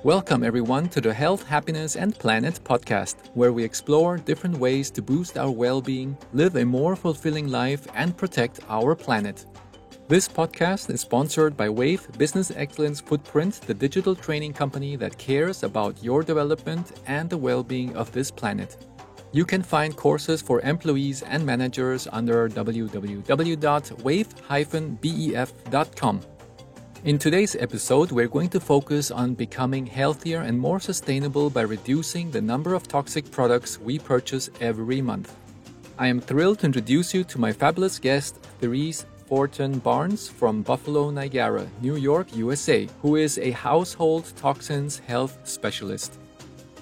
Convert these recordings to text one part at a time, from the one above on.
Welcome, everyone, to the Health, Happiness, and Planet podcast, where we explore different ways to boost our well being, live a more fulfilling life, and protect our planet. This podcast is sponsored by Wave Business Excellence Footprint, the digital training company that cares about your development and the well being of this planet. You can find courses for employees and managers under www.wave-bef.com. In today's episode, we're going to focus on becoming healthier and more sustainable by reducing the number of toxic products we purchase every month. I am thrilled to introduce you to my fabulous guest, Therese Fortin Barnes from Buffalo, Niagara, New York, USA, who is a household toxins health specialist.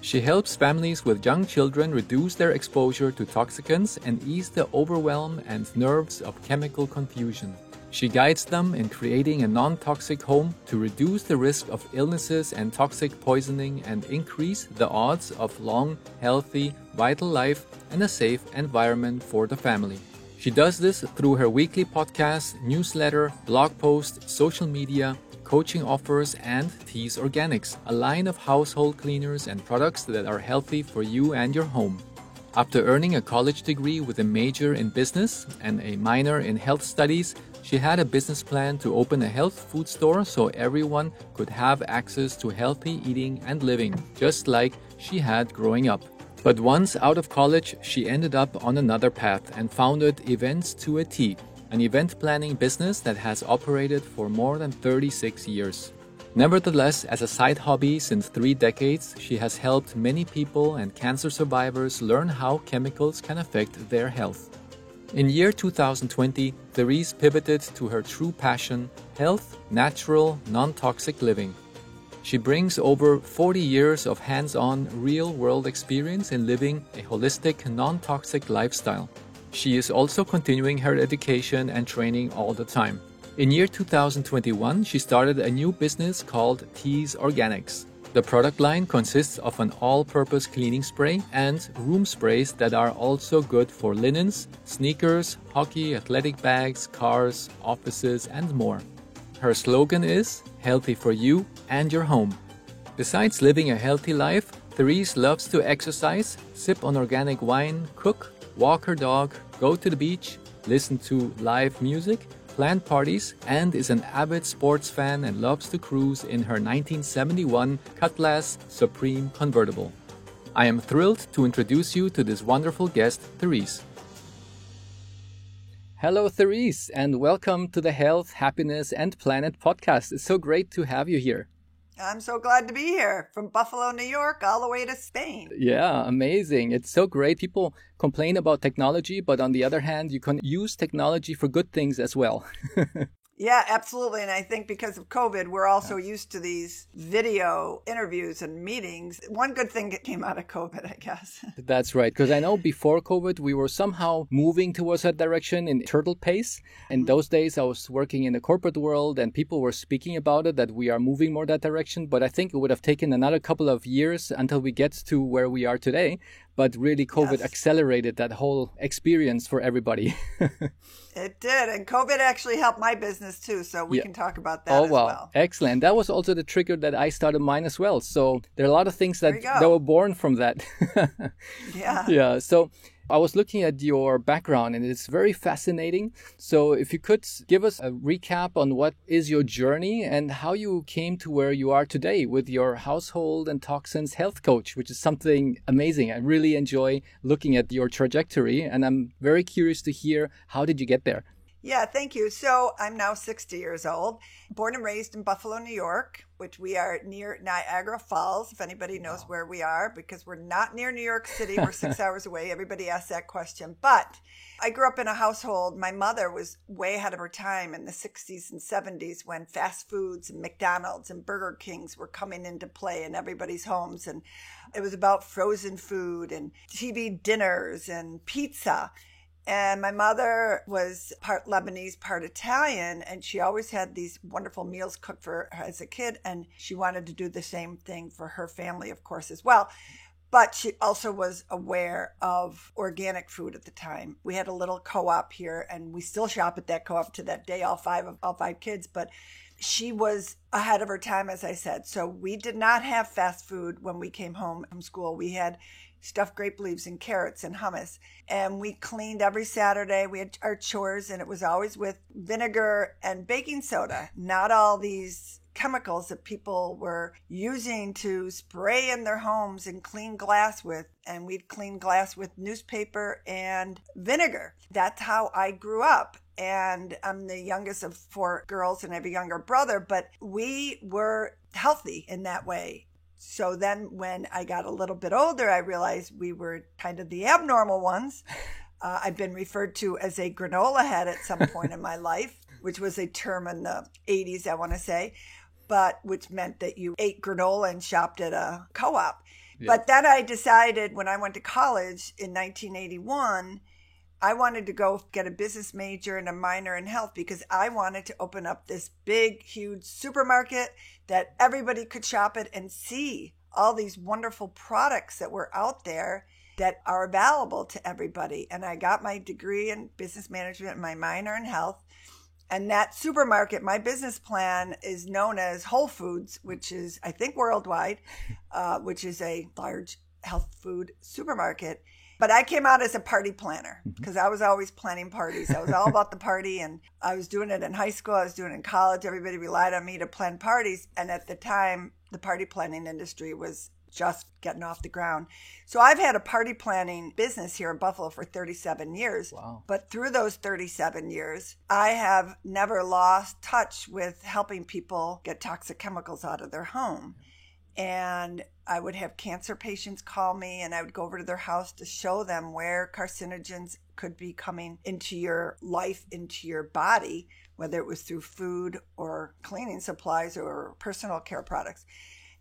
She helps families with young children reduce their exposure to toxicants and ease the overwhelm and nerves of chemical confusion. She guides them in creating a non-toxic home to reduce the risk of illnesses and toxic poisoning and increase the odds of long, healthy, vital life and a safe environment for the family. She does this through her weekly podcast, newsletter, blog post, social media, coaching offers, and Tease Organics, a line of household cleaners and products that are healthy for you and your home. After earning a college degree with a major in business and a minor in health studies, she had a business plan to open a health food store so everyone could have access to healthy eating and living, just like she had growing up. But once out of college, she ended up on another path and founded Events to a T, an event planning business that has operated for more than 36 years. Nevertheless, as a side hobby since 3 decades, she has helped many people and cancer survivors learn how chemicals can affect their health. In year 2020, Therese pivoted to her true passion, health, natural, non-toxic living. She brings over 40 years of hands-on, real-world experience in living a holistic, non-toxic lifestyle. She is also continuing her education and training all the time. In year 2021, she started a new business called Tease Organics. The product line consists of an all-purpose cleaning spray and room sprays that are also good for linens, sneakers, hockey, athletic bags, cars, offices, and more. Her slogan is, healthy for you and your home. Besides living a healthy life, Therese loves to exercise, sip on organic wine, cook, walk her dog, go to the beach, listen to live music, plan parties, and is an avid sports fan and loves to cruise in her 1971 Cutlass Supreme convertible. I am thrilled to introduce you to this wonderful guest, Therese. Hello, Therese, and welcome to the Health, Happiness, and Planet podcast. It's so great to have you here. I'm so glad to be here from Buffalo, New York, all the way to Spain. Yeah, amazing. It's so great. People complain about technology, but on the other hand, you can use technology for good things as well. Yeah, absolutely. And I think because of COVID, we're also used to these video interviews and meetings. One good thing that came out of COVID, I guess. That's right. Because I know before COVID, we were somehow moving towards that direction in turtle pace. In those days, I was working in the corporate world and people were speaking about it, that we are moving more that direction. But I think it would have taken another couple of years until we get to where we are today. But really, COVID accelerated that whole experience for everybody. It did. And COVID actually helped my business too. So we can talk about that as well. Excellent. That was also the trigger that I started mine as well. So there are a lot of things that were born from that. Yeah. So I was looking at your background and it's very fascinating. So if you could give us a recap on what is your journey and how you came to where you are today with your household and toxins health coach, which is something amazing. I really enjoy looking at your trajectory and I'm very curious to hear, how did you get there? Yeah, thank you. So I'm now 60 years old, born and raised in Buffalo, New York, which we are near Niagara Falls, if anybody knows where we are, because we're not near New York City. We're 6 hours away. Everybody asks that question. But I grew up in a household. My mother was way ahead of her time in the 60s and 70s when fast foods and McDonald's and Burger Kings were coming into play in everybody's homes. And it was about frozen food and TV dinners and pizza. And my mother was part Lebanese, part Italian, and she always had these wonderful meals cooked for her as a kid, and she wanted to do the same thing for her family, of course, as well. But she also was aware of organic food at the time. We had a little co-op here, and we still shop at that co-op to that day, all five kids. But she was ahead of her time, as I said. So we did not have fast food when we came home from school. We had stuffed grape leaves and carrots and hummus. And we cleaned every Saturday. We had our chores, and it was always with vinegar and baking soda, not all these chemicals that people were using to spray in their homes and clean glass with. And we'd clean glass with newspaper and vinegar. That's how I grew up. And I'm the youngest of 4 girls, and I have a younger brother, but we were healthy in that way. So then when I got a little bit older, I realized we were kind of the abnormal ones. I've been referred to as a granola head at some point in my life, which was a term in the 80s, I want to say, but which meant that you ate granola and shopped at a co-op. Yeah. But then I decided when I went to college in 1981, I wanted to go get a business major and a minor in health because I wanted to open up this big, huge supermarket that everybody could shop at and see all these wonderful products that were out there that are available to everybody. And I got my degree in business management and my minor in health. And that supermarket, my business plan is known as Whole Foods, which is, I think, worldwide, which is a large health food supermarket. But I came out as a party planner because I was always planning parties. I was all about the party, and I was doing it in high school. I was doing it in college. Everybody relied on me to plan parties. And at the time, the party planning industry was just getting off the ground. So I've had a party planning business here in Buffalo for 37 years. Wow. But through those 37 years, I have never lost touch with helping people get toxic chemicals out of their home. And I would have cancer patients call me, and I would go over to their house to show them where carcinogens could be coming into your life, into your body, whether it was through food or cleaning supplies or personal care products,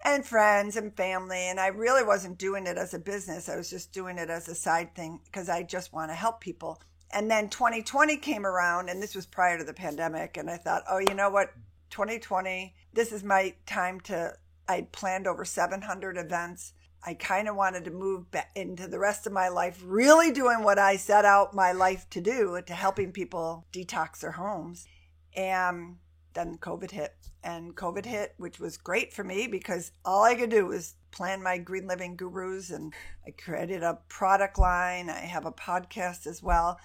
and friends and family. And I really wasn't doing it as a business. I was just doing it as a side thing because I just want to help people. And then 2020 came around, and this was prior to the pandemic. And I thought, oh, you know what? 2020, this is my time to... I'd planned over 700 events. I kind of wanted to move back into the rest of my life, really doing what I set out my life to do, to helping people detox their homes. And then COVID hit. And COVID hit, which was great for me because all I could do was plan my Green Living Gurus. And I created a product line. I have a podcast as well,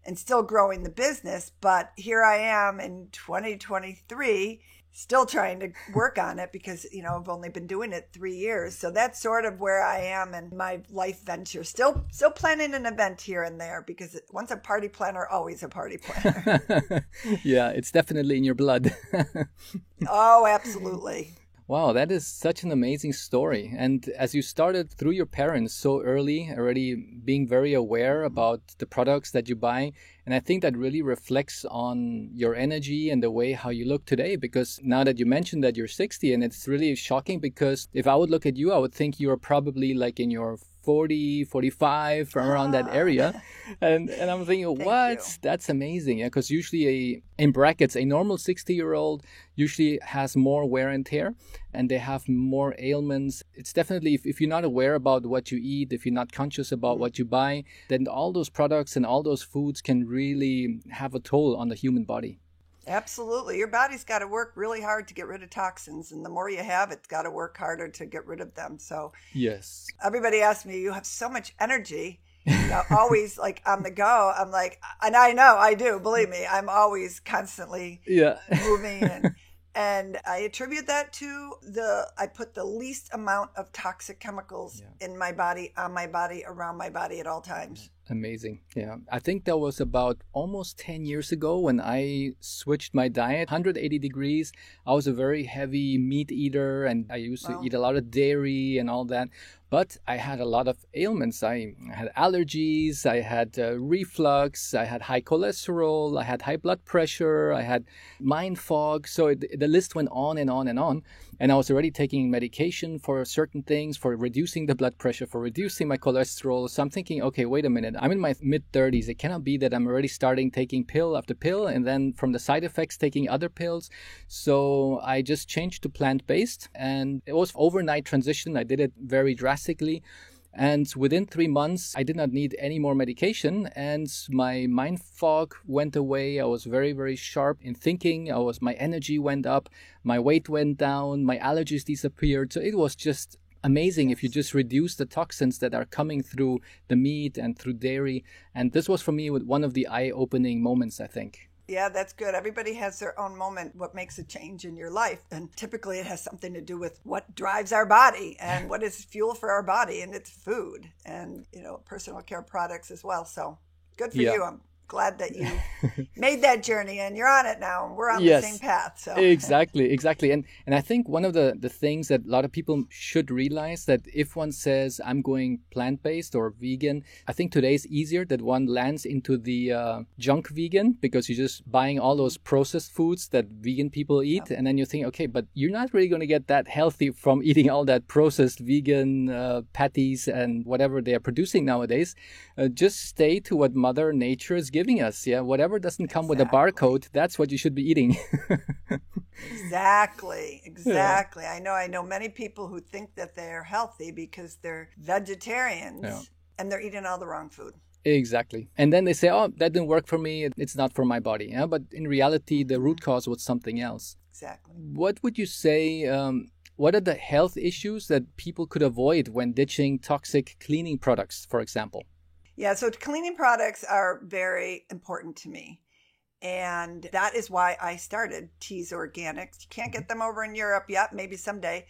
and still growing the business. But here I am in 2023, still trying to work on it because, you know, I've only been doing it 3 years. So that's sort of where I am in my life venture. Still planning an event here and there because once a party planner, always a party planner. Yeah, it's definitely in your blood. Oh, absolutely. Wow, that is such an amazing story. And as you started through your parents so early, already being very aware about the products that you buy, and I think that really reflects on your energy and the way how you look today. Because now that you mentioned that you're 60, and it's really shocking because if I would look at you, I would think you're probably like in your 40, 45, from around that area. And I'm thinking, what? That's amazing. Yeah, because usually in brackets, a normal 60-year-old usually has more wear and tear and they have more ailments. It's definitely, if you're not aware about what you eat, if you're not conscious about what you buy, then all those products and all those foods can really have a toll on the human body. Absolutely. Your body's got to work really hard to get rid of toxins. And the more you have, it's got to work harder to get rid of them. So yes, everybody asks me, you have so much energy, you know, always like on the go. I'm like, and I know I do, believe me, I'm always constantly moving. And I attribute that to I put the least amount of toxic chemicals in my body, on my body, around my body at all times. Amazing. Yeah. I think that was about almost 10 years ago when I switched my diet, 180 degrees. I was a very heavy meat eater and I used to eat a lot of dairy and all that. But I had a lot of ailments. I had allergies, I had reflux, I had high cholesterol, I had high blood pressure, I had mind fog. So the list went on and on and on. And I was already taking medication for certain things, for reducing the blood pressure, for reducing my cholesterol. So I'm thinking, okay, wait a minute. I'm in my mid-30s. It cannot be that I'm already starting taking pill after pill and then from the side effects taking other pills. So I just changed to plant-based, and it was overnight transition. I did it very drastically. And within 3 months, I did not need any more medication, and my mind fog went away. I was very, very sharp in thinking. My energy went up, my weight went down, my allergies disappeared. So it was just amazing if you just reduce the toxins that are coming through the meat and through dairy. And this was for me one of the eye-opening moments, I think. Yeah, that's good. Everybody has their own moment, what makes a change in your life. And typically it has something to do with what drives our body and what is fuel for our body. And it's food and, personal care products as well. So good for you. I'm glad that you made that journey and you're on it now and we're on the same path. So Exactly. And I think one of the things that a lot of people should realize, that if one says I'm going plant-based or vegan, I think today is easier that one lands into the junk vegan, because you're just buying all those processed foods that vegan people eat. And then you think, okay, but you're not really going to get that healthy from eating all that processed vegan patties and whatever they are producing nowadays. Just stay to what Mother Nature is giving us. Whatever doesn't come with a barcode, that's what you should be eating. Exactly. I know many people who think that they're healthy because they're vegetarians and they're eating all the wrong food. Exactly. And then they say, oh, that didn't work for me, it's not for my body. But in reality, the root cause was something else. Exactly. What would you say, what are the health issues that people could avoid when ditching toxic cleaning products, for example? Yeah, so cleaning products are very important to me. And that is why I started Tease Organics. You can't get them over in Europe yet, maybe someday,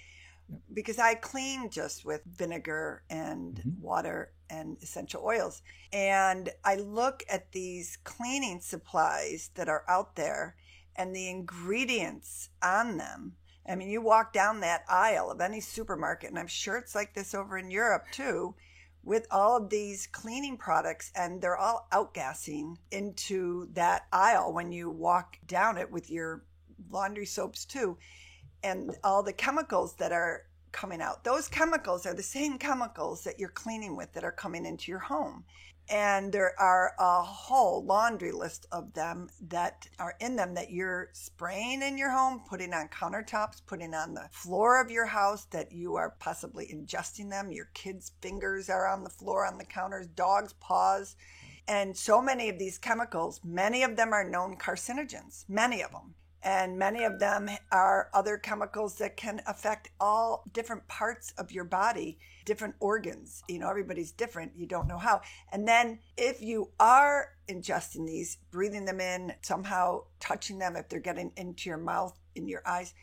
because I clean just with vinegar and water and essential oils. And I look at these cleaning supplies that are out there and the ingredients on them. I mean, you walk down that aisle of any supermarket, and I'm sure it's like this over in Europe too, with all of these cleaning products, and they're all outgassing into that aisle when you walk down it with your laundry soaps too. And all the chemicals that are coming out, those chemicals are the same chemicals that you're cleaning with that are coming into your home. And there are a whole laundry list of them that are in them that you're spraying in your home, putting on countertops, putting on the floor of your house, that you are possibly ingesting them. Your kids' fingers are on the floor, on the counters, dogs' paws. And so many of these chemicals, many of them are known carcinogens, many of them. And many of them are other chemicals that can affect all different parts of your body, different organs. Everybody's different. You don't know how. And then if you are ingesting these, breathing them in, somehow touching them, if they're getting into your mouth, in your eyes,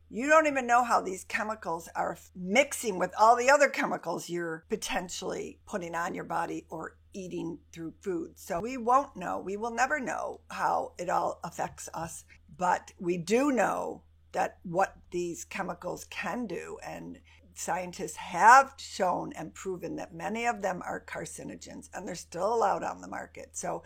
you don't even know how these chemicals are mixing with all the other chemicals you're potentially putting on your body or eating through food. So we won't know. We will never know how it all affects us. But we do know that what these chemicals can do, and scientists have shown and proven that many of them are carcinogens, and they're still allowed on the market. So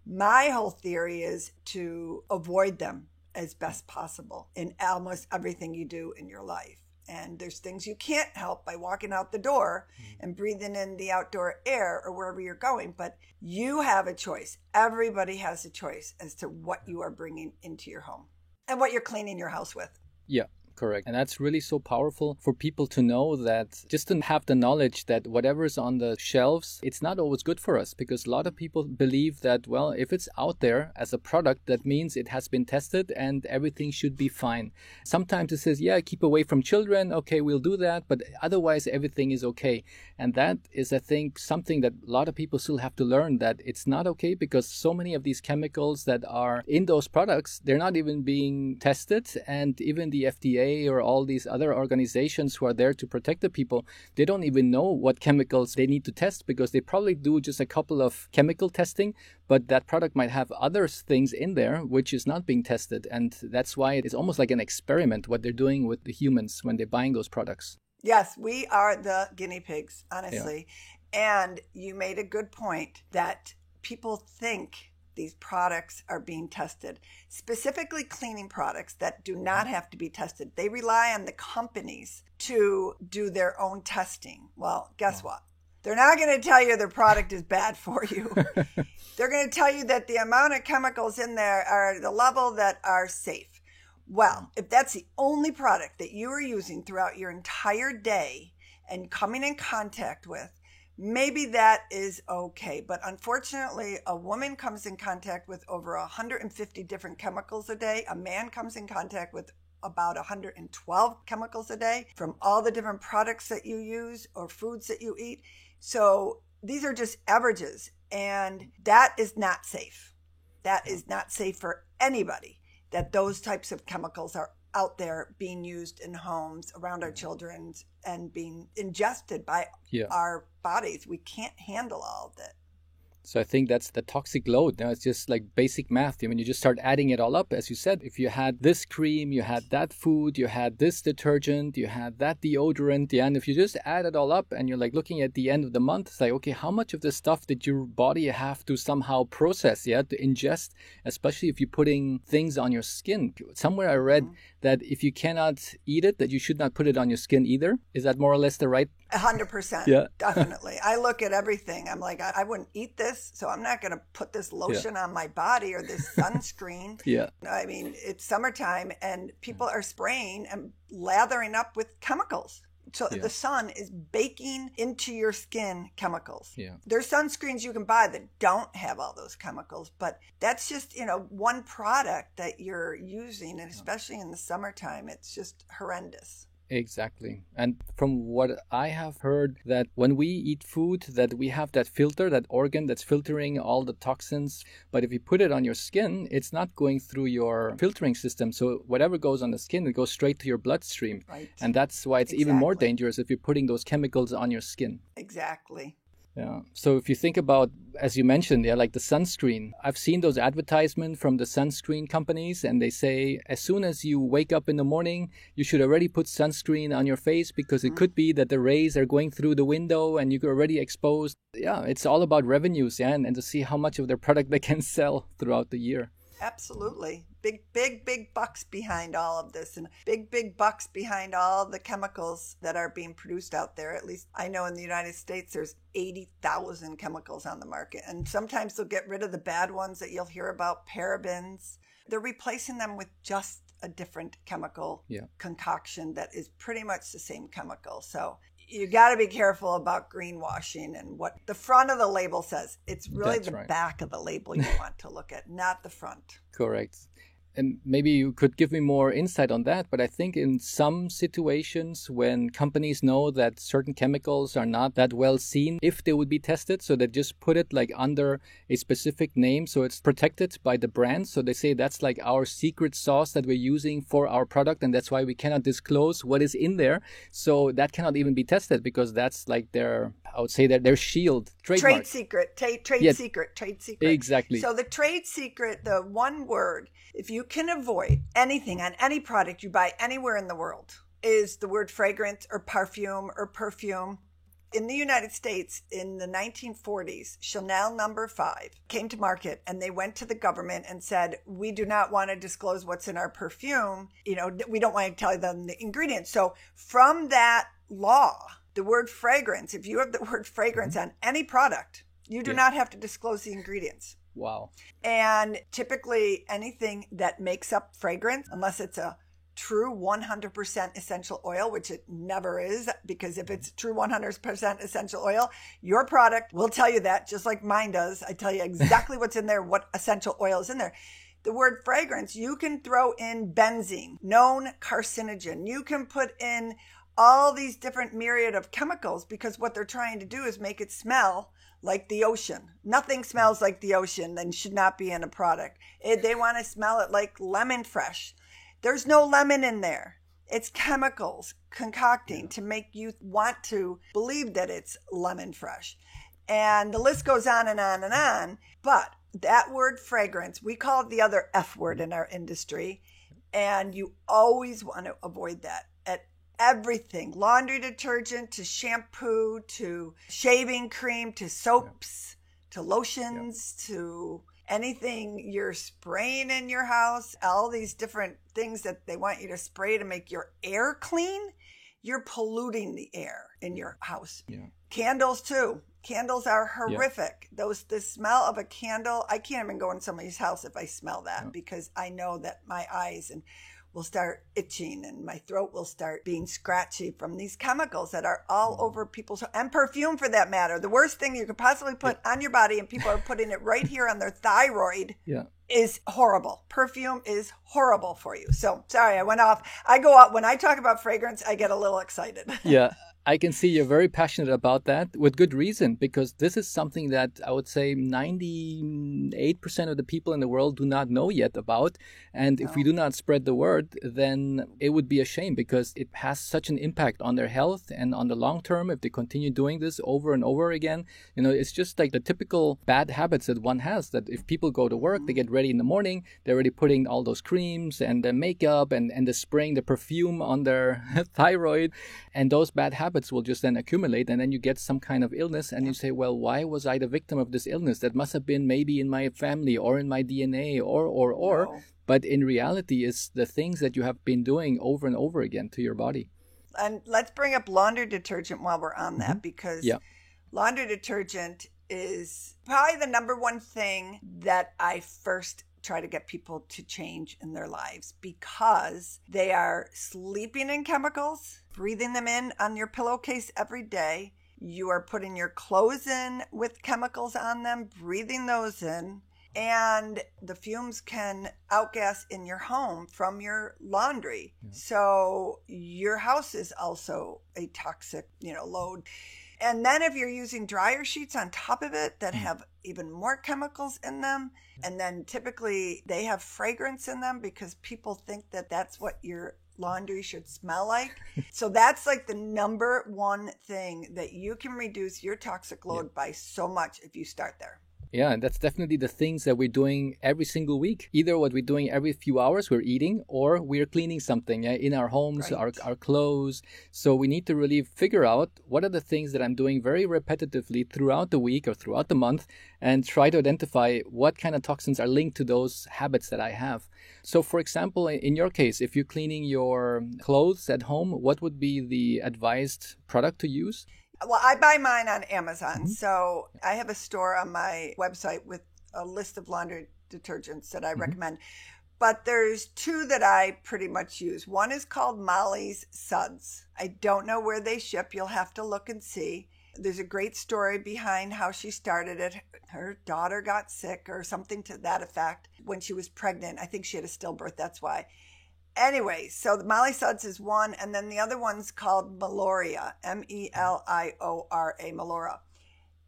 my whole theory is to avoid them as best possible in almost everything you do in your life. And there's things you can't help by walking out the door and breathing in the outdoor air or wherever you're going. But you have a choice. Everybody has a choice as to what you are bringing into your home and what you're cleaning your house with. Yeah. Correct. And that's really so powerful for people to know, that just to have the knowledge that whatever is on the shelves, it's not always good for us, because a lot of people believe that, well, if it's out there as a product, that means it has been tested and everything should be fine. Sometimes it says, yeah, keep away from children. Okay, we'll do that. But otherwise, everything is okay. And that is, I think, something that a lot of people still have to learn, that it's not okay, because so many of these chemicals that are in those products, they're not even being tested. And even the FDA or all these other organizations who are there to protect the people, they don't even know what chemicals they need to test, because they probably do just a couple of chemical testing, but that product might have other things in there which is not being tested. And that's why it's almost like an experiment what they're doing with the humans when they're buying those products. Yes, we are the guinea pigs, honestly. Yeah. And you made a good point that people think these products are being tested, specifically cleaning products that do not have to be tested. They rely on the companies to do their own testing. Well, guess what? They're not going to tell you their product is bad for you. They're going to tell you that the amount of chemicals in there are the level that are safe. Well, if that's the only product that you are using throughout your entire day and coming in contact with, maybe that is okay. But unfortunately, a woman comes in contact with over 150 different chemicals a day. A man comes in contact with about 112 chemicals a day from all the different products that you use or foods that you eat. So these are just averages, and that is not safe. That is not safe for anybody, that those types of chemicals are out there being used in homes around our children and being ingested by our bodies. We can't handle all of it. So I think that's the toxic load. Now it's just like basic math. I mean, you just start adding it all up. As you said, if you had this cream, you had that food, you had this detergent, you had that deodorant, and if you just add it all up and you're like looking at the end of the month, it's like, okay, how much of this stuff did your body have to somehow process, to ingest, especially if you're putting things on your skin? Somewhere I read that if you cannot eat it, that you should not put it on your skin either. Is that more or less the right? 100%. Yeah. Definitely. I look at everything. I'm like, I wouldn't eat this, so I'm not going to put this lotion on my body or this sunscreen. I mean, it's summertime and people are spraying and lathering up with chemicals. So the sun is baking into your skin chemicals. There's sunscreens you can buy that don't have all those chemicals, but that's just, one product that you're using, and especially in the summertime, it's just horrendous. Exactly. And from what I have heard, that when we eat food, that we have that filter, that organ that's filtering all the toxins. But if you put it on your skin, it's not going through your filtering system. So whatever goes on the skin, it goes straight to your bloodstream. Right. And that's why it's even more dangerous if you're putting those chemicals on your skin. Exactly. Yeah. So if you think about, as you mentioned, like the sunscreen, I've seen those advertisements from the sunscreen companies, and they say as soon as you wake up in the morning, you should already put sunscreen on your face because it could be that the rays are going through the window and you're already exposed. Yeah, it's all about revenues, and to see how much of their product they can sell throughout the year. Absolutely. Big bucks behind all of this, and big bucks behind all the chemicals that are being produced out there. At least I know in the United States, there's 80,000 chemicals on the market. And sometimes they'll get rid of the bad ones that you'll hear about, parabens. They're replacing them with just a different chemical concoction that is pretty much the same chemical. So you got to be careful about greenwashing and what the front of the label says. It's really back of the label you want to look at, not the front. Correct. And maybe you could give me more insight on that. But I think in some situations when companies know that certain chemicals are not that well seen, if they would be tested, so they just put it like under a specific name, so it's protected by the brand. So they say that's like our secret sauce that we're using for our product, and that's why we cannot disclose what is in there. So that cannot even be tested because that's like their shield, trademark. Trade secret. Exactly. So the trade secret, the one word, if you can avoid anything on any product you buy anywhere in the world, is the word fragrance or perfume. In the United States, in the 1940s, Chanel No. 5 came to market, and they went to the government and said, we do not want to disclose what's in our perfume. We don't want to tell them the ingredients. So from that law, the word fragrance, if you have the word fragrance on any product, you do not have to disclose the ingredients. Wow. And typically anything that makes up fragrance, unless it's a true 100% essential oil, which it never is, because if it's true 100% essential oil, your product will tell you that, just like mine does. I tell you exactly what's in there, what essential oil is in there. The word fragrance, you can throw in benzene, known carcinogen. You can put in all these different myriad of chemicals, because what they're trying to do is make it smell like the ocean. Nothing smells like the ocean and should not be in a product. They want to smell it like lemon fresh. There's no lemon in there. It's chemicals concocting to make you want to believe that it's lemon fresh. And the list goes on and on and on. But that word fragrance, we call it the other F word in our industry. And you always want to avoid that at everything, laundry detergent to shampoo to shaving cream to soaps to lotions to anything you're spraying in your house, all these different things that they want you to spray to make your air clean. You're polluting the air in your house. Candles too. Candles are horrific. The smell of a candle, I can't even go in somebody's house if I smell that, because I know that my eyes, and will start itching and my throat will start being scratchy from these chemicals that are all over people's, and perfume for that matter. The worst thing you could possibly put on your body, and people are putting it right here on their thyroid, is horrible. Perfume is horrible for you. So sorry, I went off. I go out when I talk about fragrance, I get a little excited. Yeah. I can see you're very passionate about that with good reason, because this is something that I would say 98% of the people in the world do not know yet about. And if we do not spread the word, then it would be a shame, because it has such an impact on their health and on the long term if they continue doing this over and over again. You know, it's just like the typical bad habits that one has, that if people go to work, they get ready in the morning, they're already putting all those creams and the makeup and the spraying the perfume on their thyroid, and those bad habits will just then accumulate, and then you get some kind of illness, and you say, well, why was I the victim of this illness? That must have been maybe in my family or in my DNA or. No. But in reality, it's the things that you have been doing over and over again to your body. And let's bring up laundry detergent while we're on that, because laundry detergent is probably the number one thing that I first try to get people to change in their lives, because they are sleeping in chemicals, breathing them in on your pillowcase every day. You are putting your clothes in with chemicals on them, breathing those in, and the fumes can outgas in your home from your laundry. So your house is also a toxic, load. And then if you're using dryer sheets on top of it that have even more chemicals in them, and then typically they have fragrance in them because people think that that's what your laundry should smell like. So that's like the number one thing that you can reduce your toxic load by so much if you start there. Yeah, and that's definitely the things that we're doing every single week. Either what we're doing every few hours, we're eating, or we're cleaning something in our homes, our clothes. So we need to really figure out what are the things that I'm doing very repetitively throughout the week or throughout the month, and try to identify what kind of toxins are linked to those habits that I have. So for example, in your case, if you're cleaning your clothes at home, what would be the advised product to use? Well, I buy mine on Amazon. So I have a store on my website with a list of laundry detergents that I recommend. But there's two that I pretty much use. One is called Molly's Suds. I don't know where they ship. You'll have to look and see. There's a great story behind how she started it. Her daughter got sick or something to that effect when she was pregnant. I think she had a stillbirth. That's why. Anyway, so the Molly Suds is one, and then the other one's called Meloria, Meliora, Melora.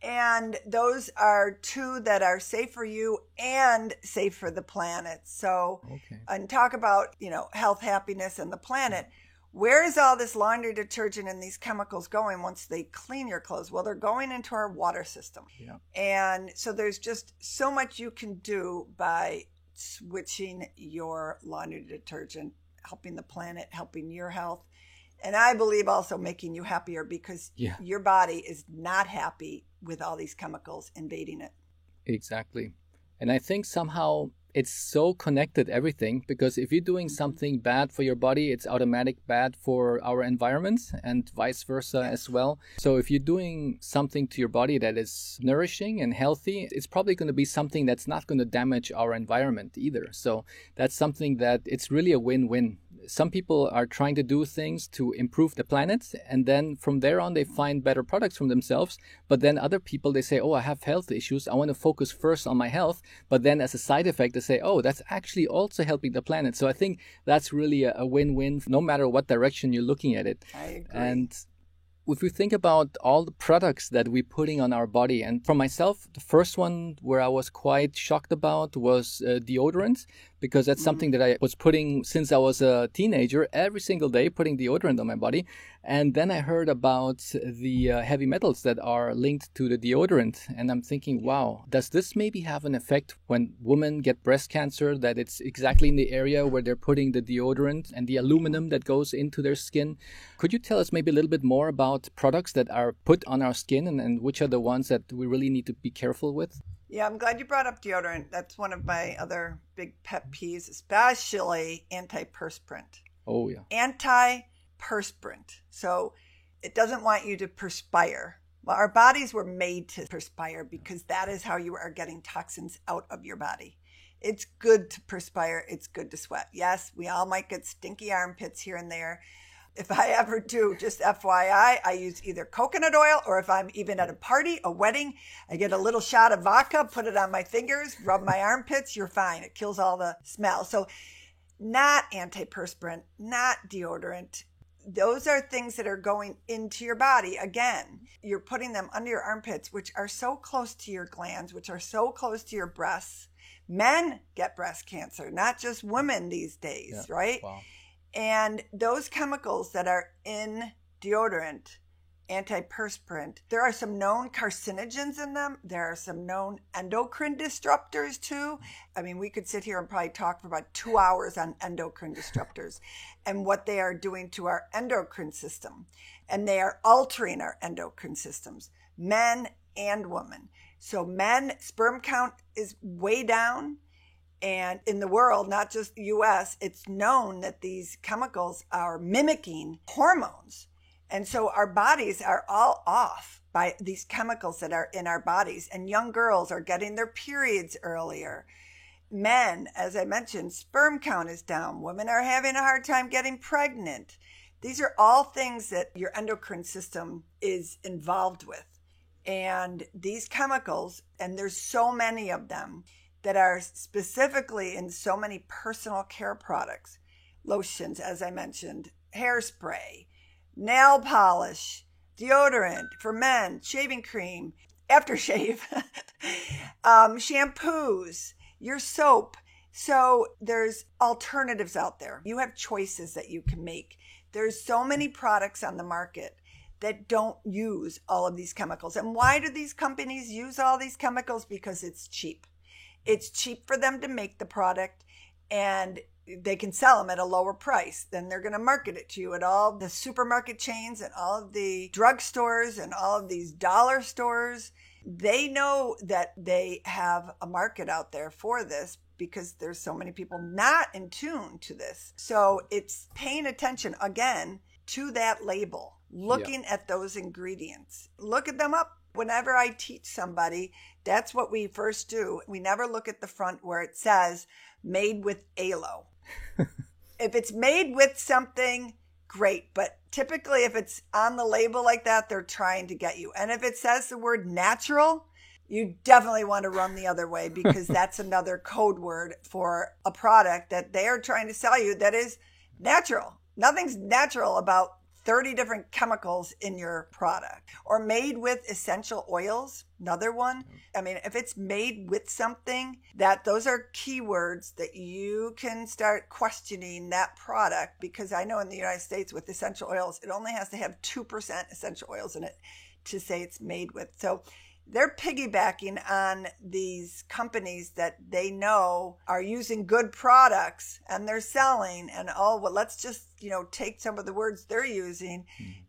And those are two that are safe for you and safe for the planet. So, and talk about, health, happiness, and the planet. Where is all this laundry detergent and these chemicals going once they clean your clothes? Well, they're going into our water system. Yeah. And so there's just so much you can do by switching your laundry detergent, helping the planet, helping your health. And I believe also making you happier, because your body is not happy with all these chemicals invading it. Exactly. And I think somehow it's so connected, everything, because if you're doing something bad for your body, it's automatic bad for our environment, and vice versa as well. So if you're doing something to your body that is nourishing and healthy, it's probably going to be something that's not going to damage our environment either. So that's something that it's really a win-win. Some people are trying to do things to improve the planet, and then from there on they find better products from themselves. But then other people, they say, oh, I have health issues, I want to focus first on my health. But then as a side effect, they say, oh, that's actually also helping the planet. So I think that's really a win-win, no matter what direction you're looking at it. I agree. And if we think about all the products that we're putting on our body, and for myself, the first one where I was quite shocked about was deodorant, because that's something that I was putting since I was a teenager, every single day, putting deodorant on my body. And then I heard about the heavy metals that are linked to the deodorant. And I'm thinking, wow, does this maybe have an effect when women get breast cancer, that it's exactly in the area where they're putting the deodorant and the aluminum that goes into their skin? Could you tell us maybe a little bit more about products that are put on our skin, and which are the ones that we really need to be careful with? Yeah, I'm glad you brought up deodorant. That's one of my other big pet peeves, especially antiperspirant. Oh, yeah. Antiperspirant. So it doesn't want you to perspire. Well, our bodies were made to perspire because that is how you are getting toxins out of your body. It's good to perspire. It's good to sweat. Yes, we all might get stinky armpits here and there. If I ever do, just FYI, I use either coconut oil, or if I'm even at a party, a wedding, I get a little shot of vodka, put it on my fingers, rub my armpits, you're fine. It kills all the smell. So not antiperspirant, not deodorant. Those are things that are going into your body. Again, you're putting them under your armpits, which are so close to your glands, which are so close to your breasts. Men get breast cancer, not just women these days, right? Wow. And those chemicals that are in deodorant, antiperspirant, there are some known carcinogens in them. There are some known endocrine disruptors too. I mean, we could sit here and probably talk for about 2 hours on endocrine disruptors and what they are doing to our endocrine system. And they are altering our endocrine systems, men and women. So men, sperm count is way down. And in the world, not just US, it's known that these chemicals are mimicking hormones. And so our bodies are all off by these chemicals that are in our bodies. And young girls are getting their periods earlier. Men, as I mentioned, sperm count is down. Women are having a hard time getting pregnant. These are all things that your endocrine system is involved with. And these chemicals, and there's so many of them, that are specifically in so many personal care products, lotions, as I mentioned, hairspray, nail polish, deodorant for men, shaving cream, aftershave, shampoos, your soap. So there's alternatives out there. You have choices that you can make. There's so many products on the market that don't use all of these chemicals. And why do these companies use all these chemicals? Because it's cheap. It's cheap for them to make the product, and they can sell them at a lower price. Then they're going to market it to you at all the supermarket chains and all of the drugstores and all of these dollar stores. They know that they have a market out there for this because there's so many people not in tune to this. So it's paying attention again to that label, looking at those ingredients. Look at them up. Whenever I teach somebody, that's what we first do. We never look at the front where it says made with aloe. If it's made with something, great. But typically if it's on the label like that, they're trying to get you. And if it says the word natural, you definitely want to run the other way, because that's another code word for a product that they are trying to sell you that is natural. Nothing's natural about 30 different chemicals in your product. Or made with essential oils, another one. I mean, if it's made with something, those are keywords that you can start questioning that product, because I know in the United States with essential oils, it only has to have 2% essential oils in it to say it's made with. So they're piggybacking on these companies that they know are using good products and they're selling, and let's just, take some of the words they're using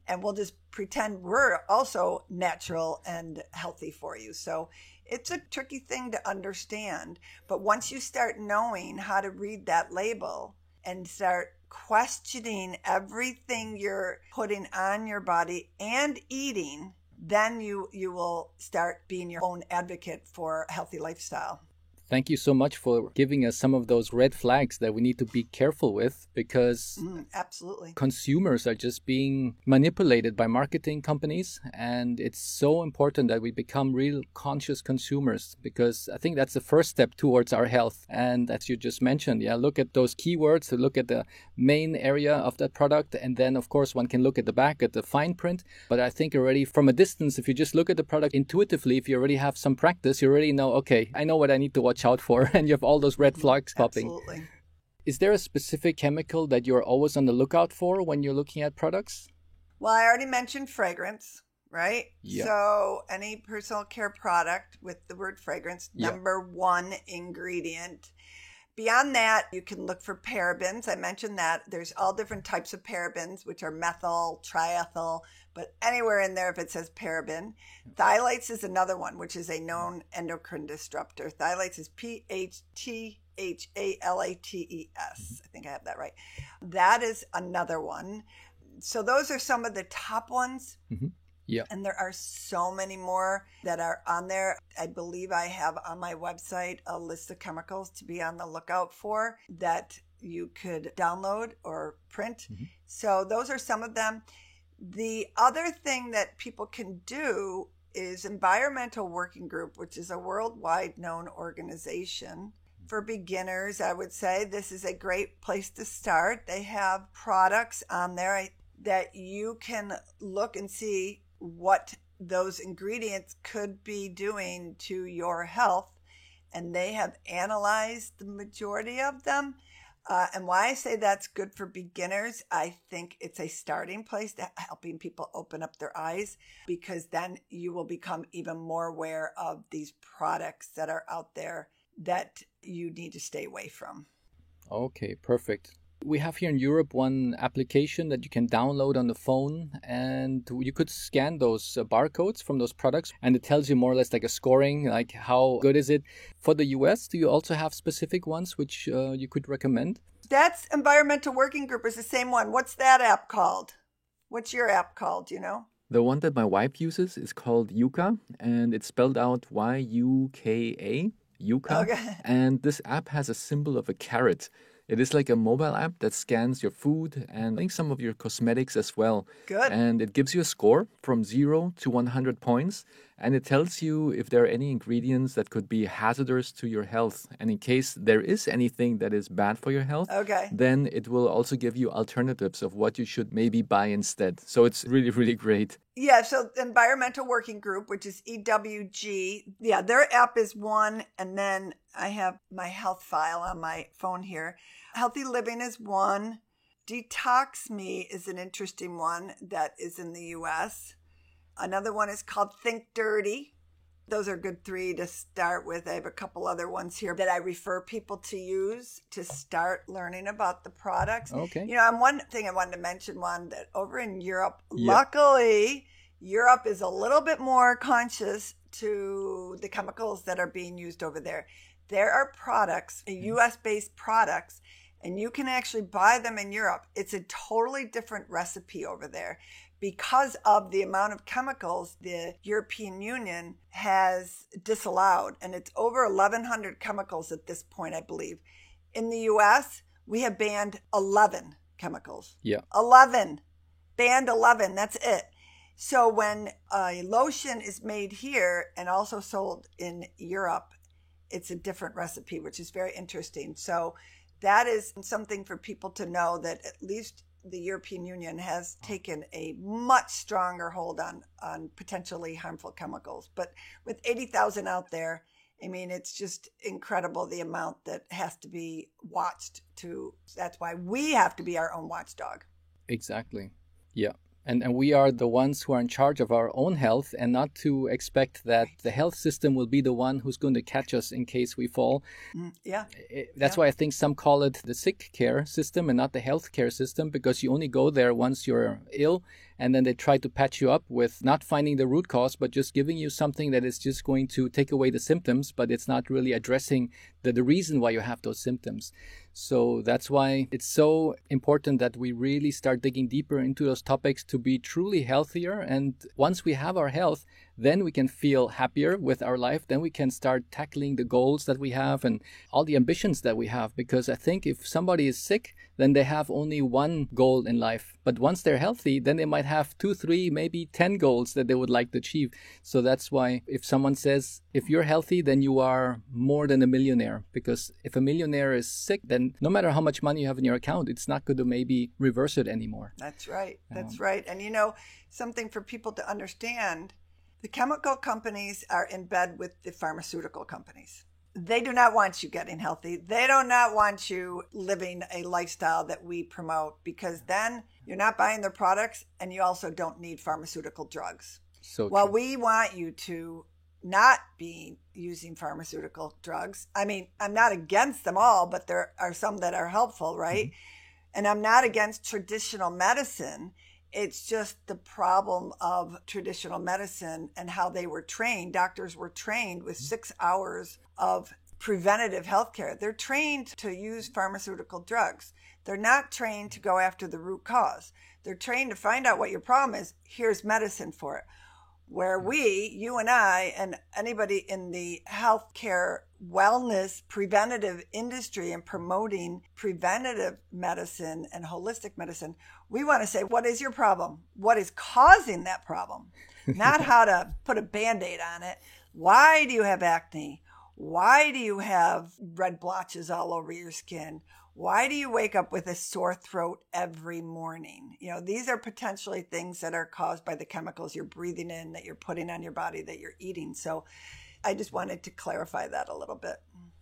and we'll just pretend we're also natural and healthy for you. So it's a tricky thing to understand. But once you start knowing how to read that label and start questioning everything you're putting on your body and eating, then you will start being your own advocate for a healthy lifestyle. Thank you so much for giving us some of those red flags that we need to be careful with, because absolutely, consumers are just being manipulated by marketing companies. And it's so important that we become real conscious consumers, because I think that's the first step towards our health. And as you just mentioned, look at those keywords, look at the main area of that product. And then, of course, one can look at the back, at the fine print. But I think already from a distance, if you just look at the product intuitively, if you already have some practice, you already know, okay, I know what I need to watch out for, and you have all those red flags popping. Absolutely. Is there a specific chemical that you're always on the lookout for when you're looking at products? Well, I already mentioned fragrance, right? Yeah. So any personal care product with the word fragrance, number one ingredient. Beyond that, you can look for parabens. I mentioned that there's all different types of parabens, which are methyl, triethyl, but anywhere in there if it says paraben. Phthalates is another one, which is a known endocrine disruptor. Phthalates is PHTHALATES. I think I have that right. That is another one. So those are some of the top ones. Yeah. And there are so many more that are on there. I believe I have on my website a list of chemicals to be on the lookout for that you could download or print. Mm-hmm. So those are some of them. The other thing that people can do is Environmental Working Group, which is a worldwide known organization. For beginners, I would say this is a great place to start. They have products on there that you can look and see what those ingredients could be doing to your health. And they have analyzed the majority of them. And why I say that's good for beginners, I think it's a starting place to helping people open up their eyes, because then you will become even more aware of these products that are out there that you need to stay away from. Okay, perfect. We have here in Europe one application that you can download on the phone, and you could scan those barcodes from those products, and it tells you more or less like a scoring, like how good is it. For the US, do you also have specific ones which you could recommend? That's Environmental Working Group is the same one. What's that app called? What's your app called, do you know? The one that my wife uses is called Yuka, and it's spelled out Yuka. Yuka. Okay. And this app has a symbol of a carrot. It is like a mobile app that scans your food and I think some of your cosmetics as well. Good. And it gives you a score from 0 to 100 points. And it tells you if there are any ingredients that could be hazardous to your health. And in case there is anything that is bad for your health, okay, then it will also give you alternatives of what you should maybe buy instead. So it's really, really great. Yeah, so Environmental Working Group, which is EWG, yeah, their app is one. And then I have my health file on my phone here. Healthy Living is one. Detox Me is an interesting one that is in the US. Another one is called Think Dirty. Those are good 3 to start with. I have a couple other ones here that I refer people to use to start learning about the products. Okay. You know, and one thing I wanted to mention, one that over in Europe, luckily, Europe is a little bit more conscious to the chemicals that are being used over there. There are products, US-based products, and you can actually buy them in Europe. It's a totally different recipe over there. Because of the amount of chemicals the European Union has disallowed, and it's over 1,100 chemicals at this point, I believe. In the US, we have banned 11 chemicals. Yeah. 11. Banned 11. That's it. So when a lotion is made here and also sold in Europe, it's a different recipe, which is very interesting. So that is something for people to know, that at least the European Union has taken a much stronger hold on potentially harmful chemicals. But with 80,000 out there, I mean, it's just incredible the amount that has to be watched to. That's why we have to be our own watchdog. Exactly. Yeah. And we are the ones who are in charge of our own health, and not to expect that the health system will be the one who's going to catch us in case we fall. Yeah. That's why I think some call it the sick care system and not the health care system, because you only go there once you're ill, and then they try to patch you up with not finding the root cause, but just giving you something that is just going to take away the symptoms, but it's not really addressing the reason why you have those symptoms. So that's why it's so important that we really start digging deeper into those topics to be truly healthier. And once we have our health, then we can feel happier with our life. Then we can start tackling the goals that we have and all the ambitions that we have. Because I think if somebody is sick, then they have only one goal in life. But once they're healthy, then they might have 2, 3, maybe 10 goals that they would like to achieve. So that's why if someone says, if you're healthy, then you are more than a millionaire. Because if a millionaire is sick, then no matter how much money you have in your account, it's not going to maybe reverse it anymore. That's right. That's right. And you know, something for people to understand, the chemical companies are in bed with the pharmaceutical companies. They do not want you getting healthy. They do not want you living a lifestyle that we promote, because then you're not buying their products and you also don't need pharmaceutical drugs. So well, we want you to not be using pharmaceutical drugs. I mean, I'm not against them all, but there are some that are helpful, right? Mm-hmm. And I'm not against traditional medicine. It's just the problem of traditional medicine and how they were trained. Doctors were trained with 6 hours of preventative healthcare. They're trained to use pharmaceutical drugs. They're not trained to go after the root cause. They're trained to find out what your problem is. Here's medicine for it. Where we, you and I, and anybody in the healthcare, wellness, preventative industry and promoting preventative medicine and holistic medicine, we want to say, what is your problem? What is causing that problem? Not how to put a Band-Aid on it. Why do you have acne? Why do you have red blotches all over your skin? Why do you wake up with a sore throat every morning? These are potentially things that are caused by the chemicals you're breathing in, that you're putting on your body, that you're eating. So I just wanted to clarify that a little bit.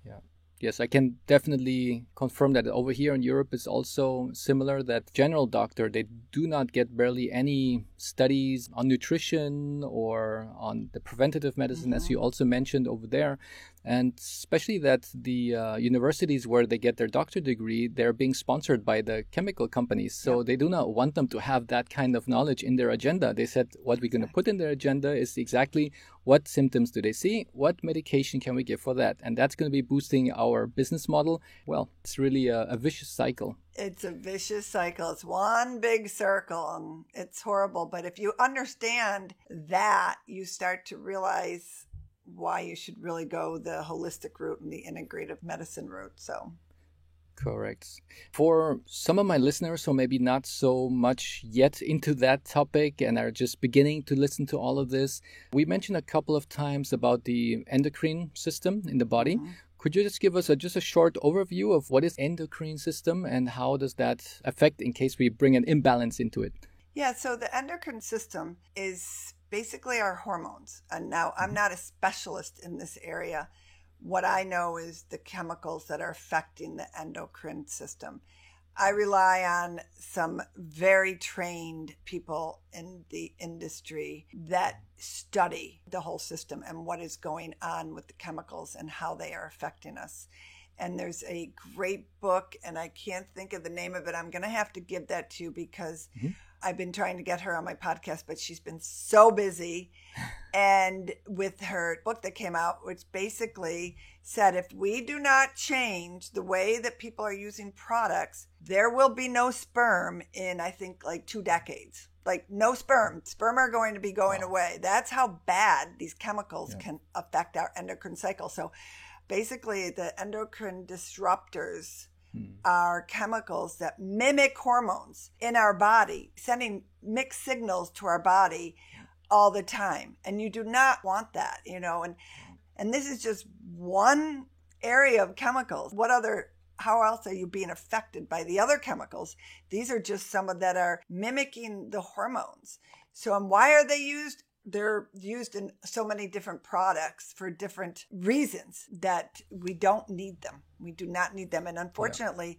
Yeah. Yes, I can definitely confirm that over here in Europe it's also similar, that general doctor, they do not get barely any studies on nutrition or on the preventative medicine, as you also mentioned over there. And especially that the universities where they get their doctor degree, they're being sponsored by the chemical companies. So they do not want them to have that kind of knowledge in their agenda. They said what we're going to put in their agenda is exactly what symptoms do they see, what medication can we give for that. And that's going to be boosting our business model. Well, it's really a vicious cycle. It's a vicious cycle. It's one big circle and it's horrible. But if you understand that, you start to realize why you should really go the holistic route and the integrative medicine route. So correct. For some of my listeners who maybe not so much yet into that topic and are just beginning to listen to all of this, we mentioned a couple of times about the endocrine system in the body. Could you just give us just a short overview of what is endocrine system and how does that affect in case we bring an imbalance into it? Yeah, so the endocrine system is basically our hormones. And now I'm not a specialist in this area. What I know is the chemicals that are affecting the endocrine system. I rely on some very trained people in the industry that study the whole system and what is going on with the chemicals and how they are affecting us. And there's a great book, and I can't think of the name of it. I'm going to have to give that to you because I've been trying to get her on my podcast, but she's been so busy. And with her book that came out, which basically said, if we do not change the way that people are using products, there will be no sperm in, I think, like 2 decades. Like no sperm. Sperm are going to be going away. That's how bad these chemicals can affect our endocrine cycle. So basically, the endocrine disruptors are chemicals that mimic hormones in our body, sending mixed signals to our body all the time. And you do not want that, and this is just one area of chemicals. How else are you being affected by the other chemicals? These are just some of that are mimicking the hormones. So, and why are they used? They're used in so many different products for different reasons that we don't need them. We do not need them. And unfortunately,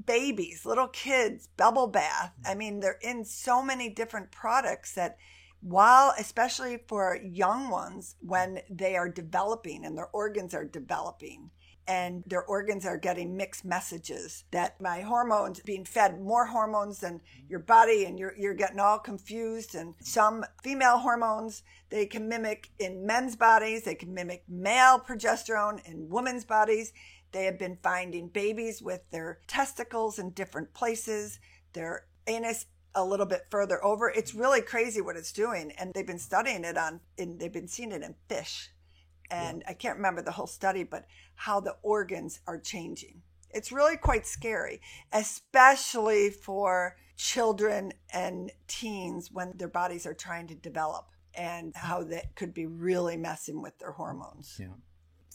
babies, little kids, bubble bath, they're in so many different products that while, especially for young ones, when they are developing and their organs are developing, and their organs are getting mixed messages that my hormones being fed more hormones than your body, and you're getting all confused. And some female hormones, they can mimic in men's bodies. They can mimic male progesterone in women's bodies. They have been finding babies with their testicles in different places, their anus a little bit further over. It's really crazy what it's doing. And they've been studying it they've been seeing it in fish. And I can't remember the whole study, but how the organs are changing. It's really quite scary, especially for children and teens when their bodies are trying to develop, and how that could be really messing with their hormones. Yeah.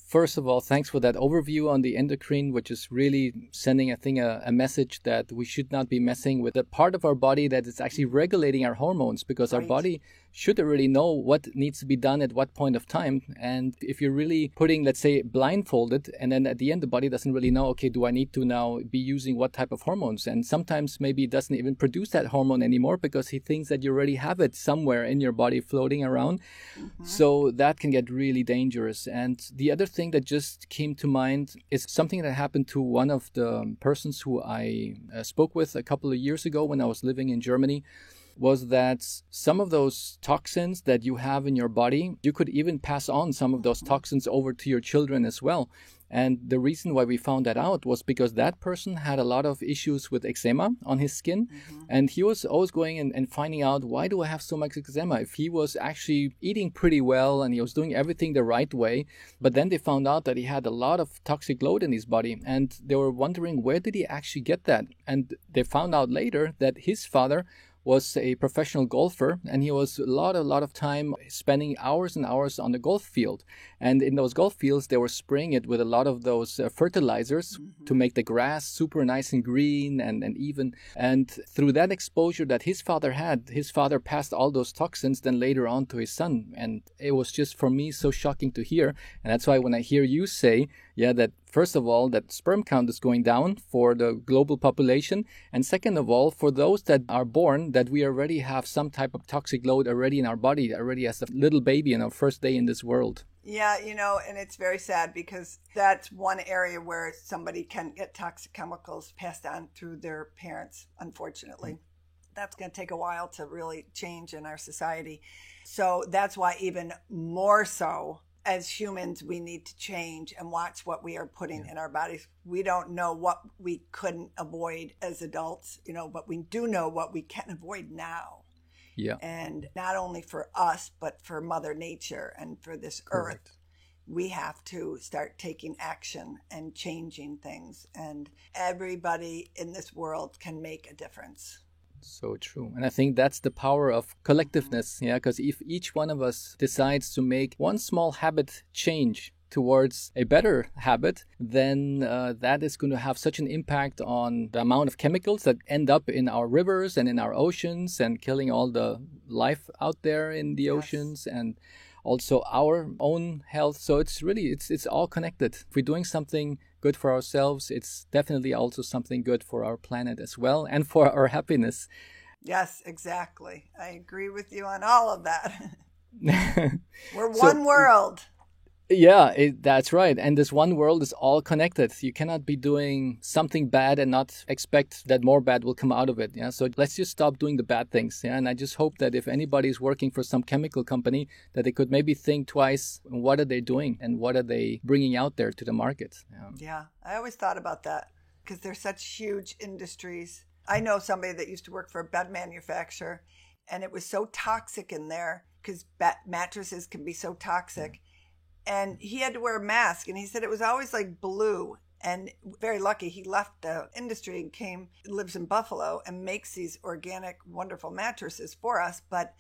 First of all, thanks for that overview on the endocrine, which is really sending, I think, a message that we should not be messing with the part of our body that is actually regulating our hormones, because our body should already know what needs to be done at what point of time. And if you're really putting, let's say, blindfolded, and then at the end, the body doesn't really know, okay, do I need to now be using what type of hormones? And sometimes maybe it doesn't even produce that hormone anymore because he thinks that you already have it somewhere in your body floating around. So that can get really dangerous. And the other thing that just came to mind is something that happened to one of the persons who I spoke with a couple of years ago when I was living in Germany, was that some of those toxins that you have in your body, you could even pass on some of those toxins over to your children as well. And the reason why we found that out was because that person had a lot of issues with eczema on his skin. And he was always going and finding out, why do I have so much eczema? If he was actually eating pretty well and he was doing everything the right way, but then they found out that he had a lot of toxic load in his body. And they were wondering, where did he actually get that? And they found out later that his father was a professional golfer, and he was a lot of time spending hours and hours on the golf field. And in those golf fields, they were spraying it with a lot of those fertilizers to make the grass super nice and green and even. And through that exposure that his father had, his father passed all those toxins then later on to his son. And it was just, for me, so shocking to hear. And that's why when I hear you say, that first of all, that sperm count is going down for the global population. And second of all, for those that are born, that we already have some type of toxic load already in our body, already as a little baby in our first day in this world. Yeah, and it's very sad because that's one area where somebody can get toxic chemicals passed on through their parents, unfortunately. That's going to take a while to really change in our society. So that's why even more so, as humans, we need to change and watch what we are putting in our bodies. We don't know what we couldn't avoid as adults, but we do know what we can avoid now. Yeah. And not only for us, but for Mother Nature and for this Correct. earth. We have to start taking action and changing things. And everybody in this world can make a difference. So true. And I think that's the power of collectiveness, because if each one of us decides to make one small habit change towards a better habit, then that is going to have such an impact on the amount of chemicals that end up in our rivers and in our oceans and killing all the life out there in the oceans and also our own health. So it's really, it's all connected. If we're doing something good for ourselves, it's definitely also something good for our planet as well and for our happiness. Yes, exactly. I agree with you on all of that. We're one world. Yeah, that's right. And this one world is all connected. You cannot be doing something bad and not expect that more bad will come out of it. Yeah. So let's just stop doing the bad things. Yeah. And I just hope that if anybody is working for some chemical company, that they could maybe think twice, what are they doing and what are they bringing out there to the market? Yeah. I always thought about that because they're such huge industries. I know somebody that used to work for a bed manufacturer, and it was so toxic in there because mattresses can be so toxic. And he had to wear a mask, and he said it was always like blue. And very lucky, he left the industry and lives in Buffalo and makes these organic, wonderful mattresses for us. But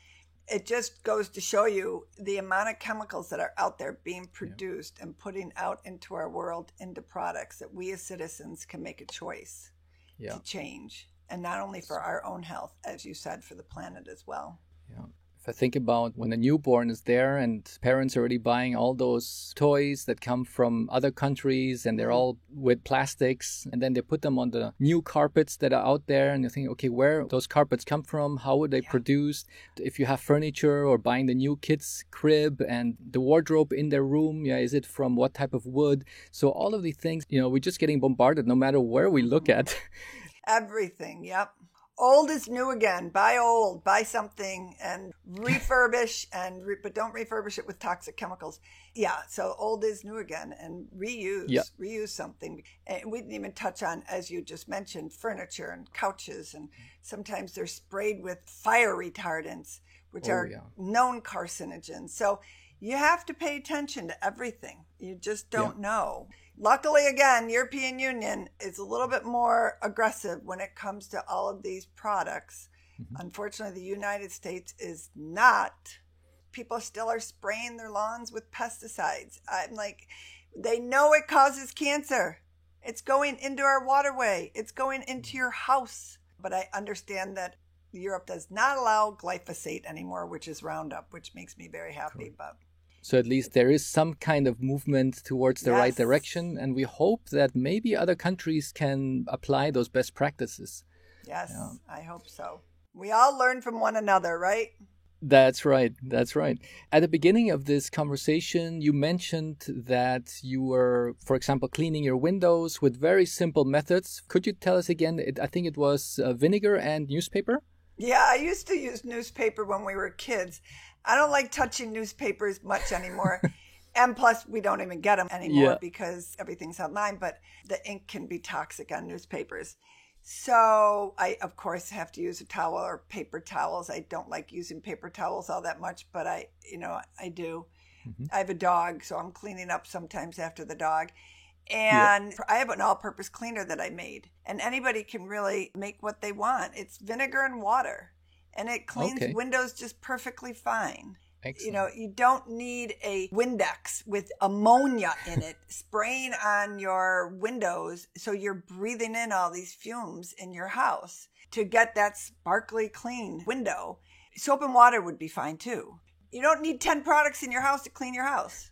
it just goes to show you the amount of chemicals that are out there being produced and putting out into our world, into products that we as citizens can make a choice to change. And not only for our own health, as you said, for the planet as well. Yeah. If I think about when a newborn is there and parents are already buying all those toys that come from other countries and they're all with plastics, and then they put them on the new carpets that are out there, and you think, okay, where those carpets come from, how were they produced? If you have furniture or buying the new kids' crib and the wardrobe in their room, is it from what type of wood? So all of these things, we're just getting bombarded no matter where we look at. Everything, yep. Old is new again. Buy old, buy something and refurbish, but don't refurbish it with toxic chemicals. Yeah, so old is new again, and reuse something. And we didn't even touch on, as you just mentioned, furniture and couches, and sometimes they're sprayed with fire retardants, which are known carcinogens. So you have to pay attention to everything. You just don't know. Luckily, again, European Union is a little bit more aggressive when it comes to all of these products. Unfortunately, the United States is not. People still are spraying their lawns with pesticides. I'm like, they know it causes cancer. It's going into our waterway. It's going into your house. But I understand that Europe does not allow glyphosate anymore, which is Roundup, which makes me very happy. But so at least there is some kind of movement towards the right direction. And we hope that maybe other countries can apply those best practices. Yes, I hope so. We all learn from one another, right? That's right. That's right. At the beginning of this conversation, you mentioned that you were, for example, cleaning your windows with very simple methods. Could you tell us again? I think it was vinegar and newspaper? Yeah, I used to use newspaper when we were kids. I don't like touching newspapers much anymore. And plus, we don't even get them anymore because everything's online, but the ink can be toxic on newspapers. So I, of course, have to use a towel or paper towels. I don't like using paper towels all that much, but I do. Mm-hmm. I have a dog, so I'm cleaning up sometimes after the dog. And I have an all-purpose cleaner that I made. And anybody can really make what they want. It's vinegar and water. And it cleans windows just perfectly fine. Excellent. You don't need a Windex with ammonia in it spraying on your windows so you're breathing in all these fumes in your house to get that sparkly clean window. Soap and water would be fine too. You don't need 10 products in your house to clean your house.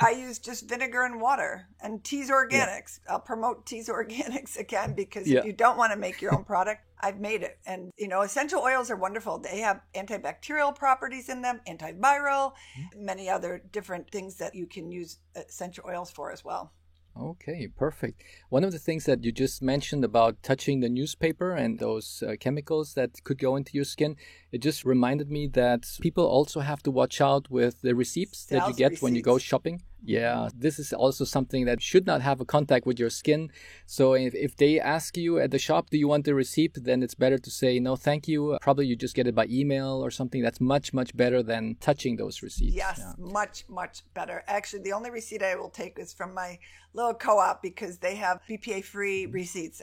I use just vinegar and water and Teas Organics. I'll promote Teas Organics again because if you don't want to make your own product, I've made it. And, essential oils are wonderful. They have antibacterial properties in them, antiviral, many other different things that you can use essential oils for as well. Okay, perfect. One of the things that you just mentioned about touching the newspaper and those chemicals that could go into your skin, it just reminded me that people also have to watch out with the receipts that you get when you go shopping. Yeah, this is also something that should not have a contact with your skin. So if they ask you at the shop, do you want the receipt? Then it's better to say, no, thank you. Probably you just get it by email or something. That's much, much better than touching those receipts. Yes, much, much better. Actually, the only receipt I will take is from my little co-op because they have BPA-free receipts.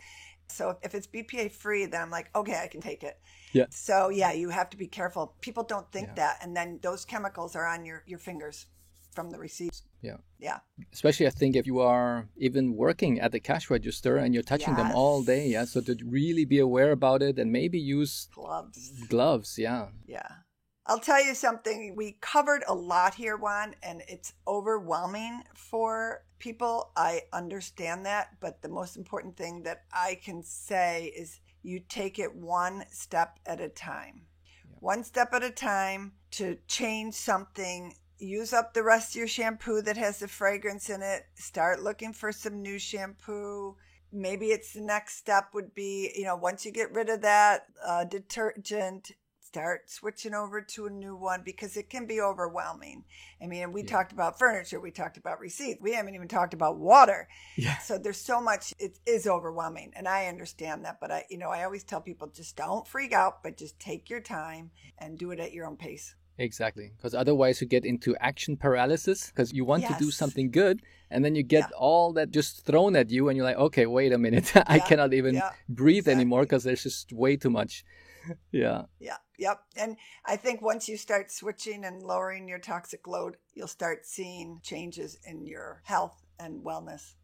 So if it's BPA-free, then I'm like, okay, I can take it. Yeah. So you have to be careful. People don't think that. And then those chemicals are on your fingers from the receipts. Yeah. Especially, I think, if you are even working at the cash register and you're touching them all day. Yeah. So to really be aware about it and maybe use gloves. Yeah. I'll tell you something. We covered a lot here, Juan, and it's overwhelming for people. I understand that. But the most important thing that I can say is you take it one step at a time. One step at a time to change something. Use up the rest of your shampoo that has the fragrance in it. Start looking for some new shampoo. Maybe it's the next step would be, once you get rid of that detergent, start switching over to a new one because it can be overwhelming. I mean, we talked about furniture. We talked about receipts. We haven't even talked about water. Yeah. So there's so much. It is overwhelming. And I understand that. But I always tell people just don't freak out, but just take your time and do it at your own pace. Exactly, because otherwise you get into action paralysis because you want to do something good and then you get all that just thrown at you and you're like, okay, wait a minute, I cannot even breathe anymore because there's just way too much. Yep. And I think once you start switching and lowering your toxic load, you'll start seeing changes in your health and wellness.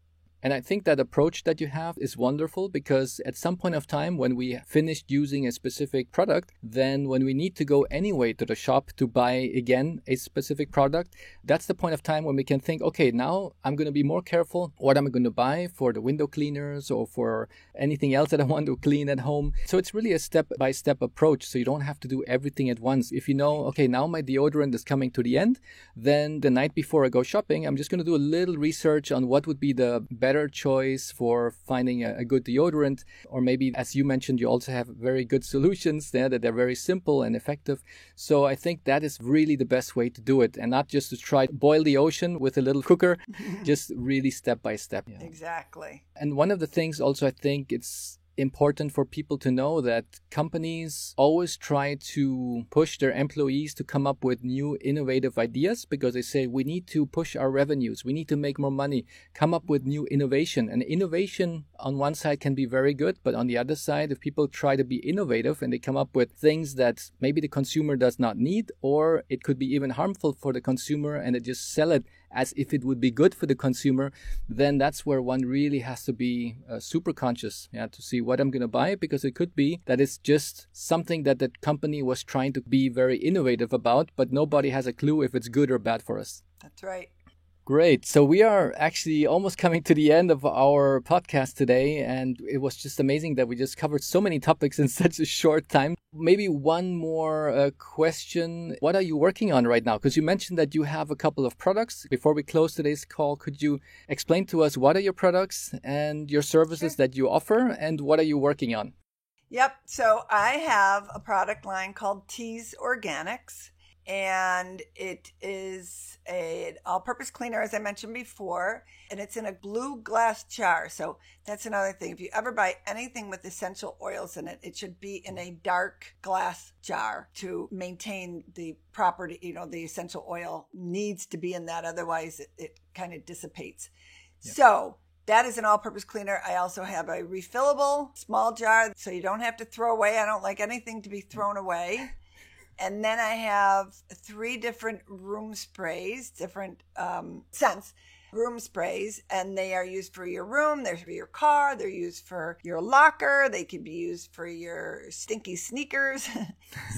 And I think that approach that you have is wonderful because at some point of time when we finished using a specific product, then when we need to go anyway to the shop to buy again a specific product, that's the point of time when we can think, okay, now I'm going to be more careful what I'm going to buy for the window cleaners or for anything else that I want to clean at home. So it's really a step-by-step approach. So you don't have to do everything at once. If you know, okay, now my deodorant is coming to the end, then the night before I go shopping, I'm just going to do a little research on what would be the better choice for finding a good deodorant. Or maybe, as you mentioned, you also have very good solutions there that are very simple and effective. So I think that is really the best way to do it, and not just to try to boil the ocean with a little cooker, just really step by step. Yeah. Exactly. And one of the things also, I think it's important for people to know that companies always try to push their employees to come up with new innovative ideas because they say we need to push our revenues, we need to make more money, come up with new innovation. And innovation on one side can be very good, but on the other side, if people try to be innovative and they come up with things that maybe the consumer does not need, or it could be even harmful for the consumer and they just sell it as if it would be good for the consumer, then that's where one really has to be super conscious to see what I'm going to buy, because it could be that it's just something that the company was trying to be very innovative about, but nobody has a clue if it's good or bad for us. That's right. Great. So we are actually almost coming to the end of our podcast today, and it was just amazing that we just covered so many topics in such a short time. Maybe one more question. What are you working on right now? Because you mentioned that you have a couple of products. Before we close today's call, could you explain to us what are your products and your services that you offer, and what are you working on? Yep. So I have a product line called Teas Organics. and it is an all-purpose cleaner, as I mentioned before, and it's in a blue glass jar. So that's another thing. If you ever buy anything with essential oils in it, it should be in a dark glass jar to maintain the property. The essential oil needs to be in that. Otherwise, it kind of dissipates. Yeah. So that is an all-purpose cleaner. I also have a refillable small jar, so you don't have to throw away. I don't like anything to be thrown away. And then I have 3 different room sprays, different scents, room sprays, and they are used for your room, they're for your car, they're used for your locker, they could be used for your stinky sneakers.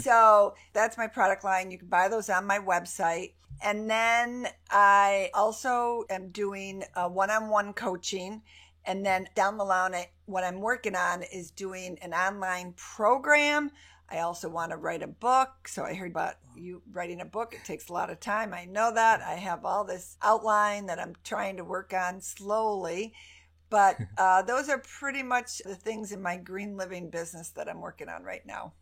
So that's my product line. You can buy those on my website. And then I also am doing one-on-one coaching. And then down the line, what I'm working on is doing an online program. I also want to write a book. So I heard about you writing a book. It takes a lot of time. I know that. I have all this outline that I'm trying to work on slowly. But those are pretty much the things in my green living business that I'm working on right now.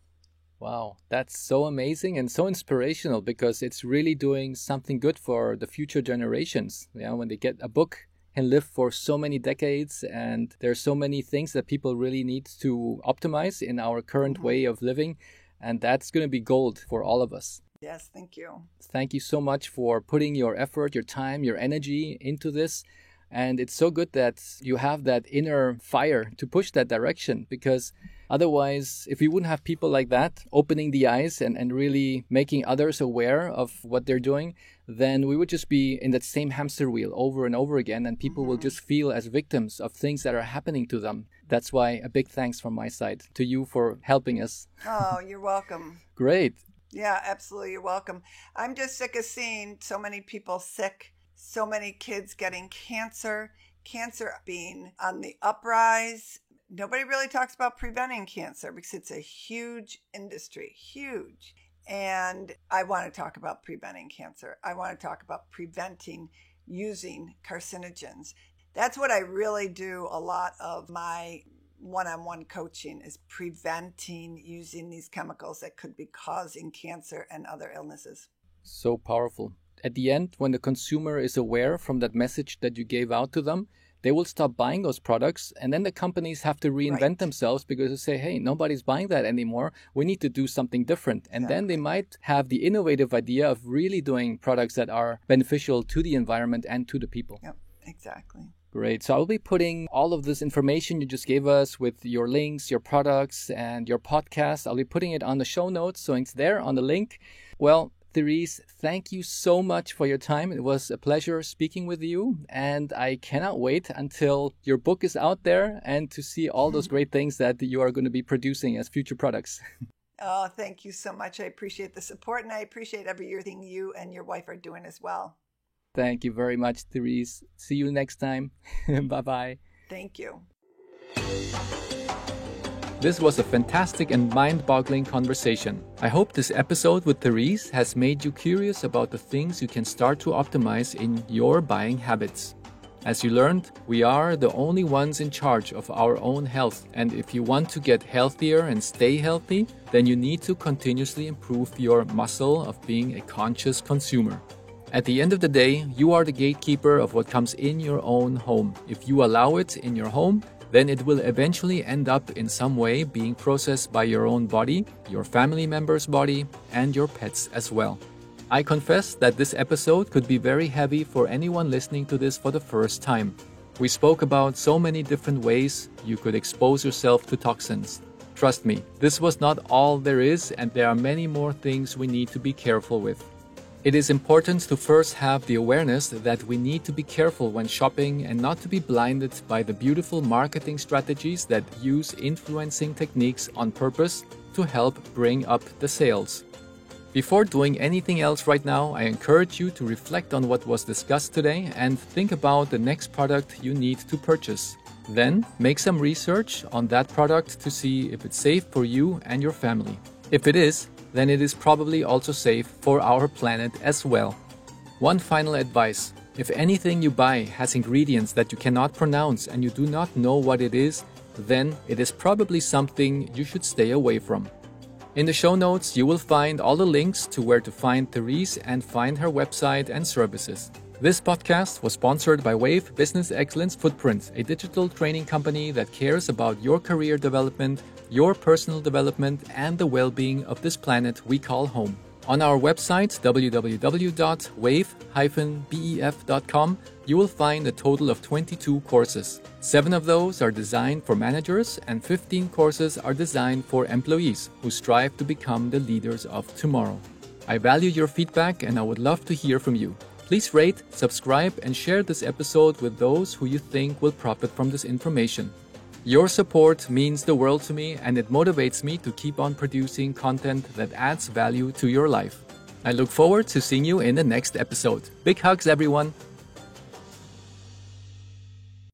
Wow, that's so amazing and so inspirational, because it's really doing something good for the future generations. When they get a book and live for so many decades, and there's so many things that people really need to optimize in our current way of living, and that's going to be gold for all of us. Yes, thank you. Thank you so much for putting your effort, your time, your energy into this. And it's so good that you have that inner fire to push that direction, because otherwise, if we wouldn't have people like that opening the eyes and really making others aware of what they're doing, then we would just be in that same hamster wheel over and over again, and people will just feel as victims of things that are happening to them. That's why a big thanks from my side to you for helping us. Oh, you're welcome. Great. Yeah, absolutely. You're welcome. I'm just sick of seeing so many people sick. So many kids getting cancer being on the uprise. Nobody really talks about preventing cancer because it's a huge industry, huge. And I want to talk about preventing cancer. I want to talk about preventing using carcinogens. That's what I really do a lot of my one-on-one coaching, is preventing using these chemicals that could be causing cancer and other illnesses. So powerful. At the end, when the consumer is aware from that message that you gave out to them, they will stop buying those products. And then the companies have to reinvent themselves, because they say, hey, nobody's buying that anymore. We need to do something different. And then they might have the innovative idea of really doing products that are beneficial to the environment and to the people. Yep, exactly. Great. So I'll be putting all of this information you just gave us with your links, your products, and your podcast. I'll be putting it on the show notes, so it's there on the link. Well, Therese, thank you so much for your time. It was a pleasure speaking with you, and I cannot wait until your book is out there and to see all those great things that you are going to be producing as future products. Oh, thank you so much. I appreciate the support, and I appreciate everything you and your wife are doing as well. Thank you very much, Therese. See you next time. Bye-bye. Thank you. This was a fantastic and mind-boggling conversation. I hope this episode with Therese has made you curious about the things you can start to optimize in your buying habits. As you learned, we are the only ones in charge of our own health, and if you want to get healthier and stay healthy, then you need to continuously improve your muscle of being a conscious consumer. At the end of the day, you are the gatekeeper of what comes in your own home. If you allow it in your home, then it will eventually end up in some way being processed by your own body, your family member's body, and your pets as well. I confess that this episode could be very heavy for anyone listening to this for the first time. We spoke about so many different ways you could expose yourself to toxins. Trust me, this was not all there is, and there are many more things we need to be careful with. It is important to first have the awareness that we need to be careful when shopping and not to be blinded by the beautiful marketing strategies that use influencing techniques on purpose to help bring up the sales. Before doing anything else right now, I encourage you to reflect on what was discussed today and think about the next product you need to purchase. Then make some research on that product to see if it's safe for you and your family. If it is, then it is probably also safe for our planet as well. One final advice: if anything you buy has ingredients that you cannot pronounce and you do not know what it is, then it is probably something you should stay away from. In the show notes, you will find all the links to where to find Therese and find her website and services. This podcast was sponsored by Wave Business Excellence Footprint, a digital training company that cares about your career development, your personal development, and the well-being of this planet we call home. On our website, www.wave-bef.com, you will find a total of 22 courses. 7 of those are designed for managers, and 15 courses are designed for employees who strive to become the leaders of tomorrow. I value your feedback, and I would love to hear from you. Please rate, subscribe, and share this episode with those who you think will profit from this information. Your support means the world to me, and it motivates me to keep on producing content that adds value to your life. I look forward to seeing you in the next episode. Big hugs, everyone.